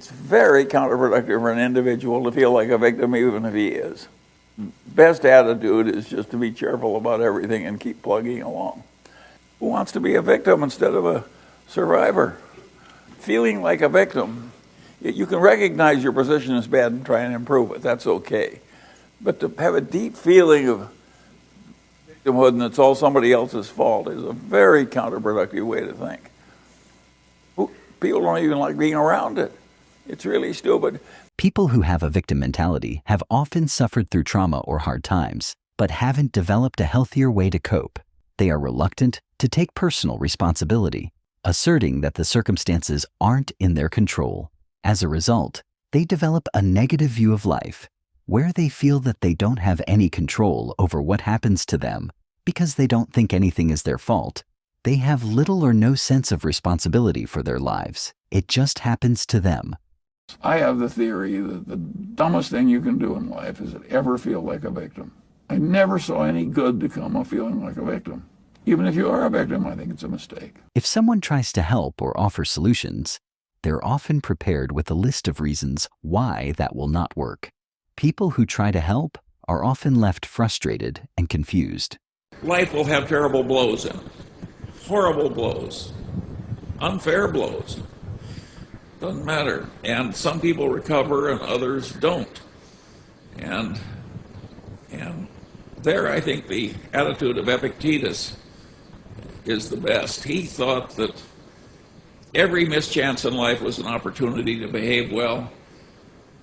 It's very counterproductive for an individual to feel like a victim even if he is. Best attitude is just to be cheerful about everything and keep plugging along. Who wants to be a victim instead of a survivor? Feeling like a victim, you can recognize your position is bad and try and improve it. That's okay. But to have a deep feeling of victimhood and it's all somebody else's fault is a very counterproductive way to think. People don't even like being around it. It's really stupid. People who have a victim mentality have often suffered through trauma or hard times, but haven't developed a healthier way to cope. They are reluctant to take personal responsibility, asserting that the circumstances aren't in their control. As a result, they develop a negative view of life, where they feel that they don't have any control over what happens to them because they don't think anything is their fault. They have little or no sense of responsibility for their lives. It just happens to them. I have the theory that the dumbest thing you can do in life is ever feel like a victim. I never saw any good to come of feeling like a victim. Even if you are a victim, I think it's a mistake. If someone tries to help or offer solutions, they're often prepared with a list of reasons why that will not work. People who try to help are often left frustrated and confused. Life will have terrible blows in it. Horrible blows. Unfair blows. Doesn't matter. And some people recover and others don't. And there I think the attitude of Epictetus is the best. He thought that every mischance in life was an opportunity to behave well.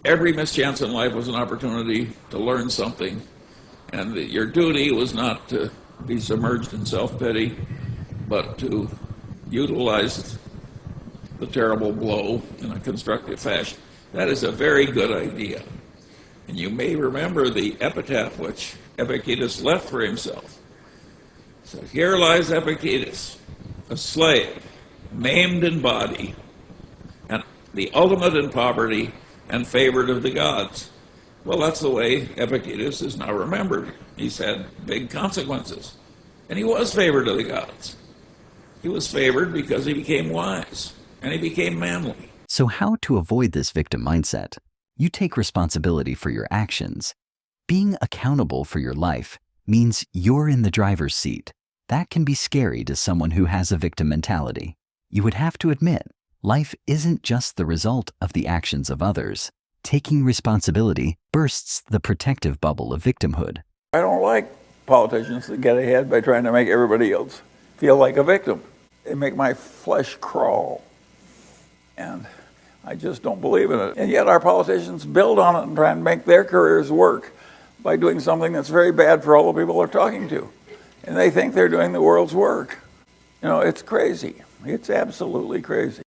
Every mischance in life was an opportunity to learn something. And that your duty was not to be submerged in self-pity, but to utilize the terrible blow in a constructive fashion. That is a very good idea. And you may remember the epitaph which Epictetus left for himself. So here lies Epictetus, a slave, maimed in body, and the ultimate in poverty and favored of the gods. Well, that's the way Epictetus is now remembered. He's had big consequences. And he was favored of the gods. He was favored because he became wise, and he became manly. So how to avoid this victim mindset? You take responsibility for your actions. Being accountable for your life means you're in the driver's seat. That can be scary to someone who has a victim mentality. You would have to admit, life isn't just the result of the actions of others. Taking responsibility bursts the protective bubble of victimhood. I don't like politicians that get ahead by trying to make everybody else feel like a victim. They make my flesh crawl. And I just don't believe in it. And yet our politicians build on it and try and make their careers work by doing something that's very bad for all the people they're talking to. And they think they're doing the world's work. You know, it's crazy. It's absolutely crazy.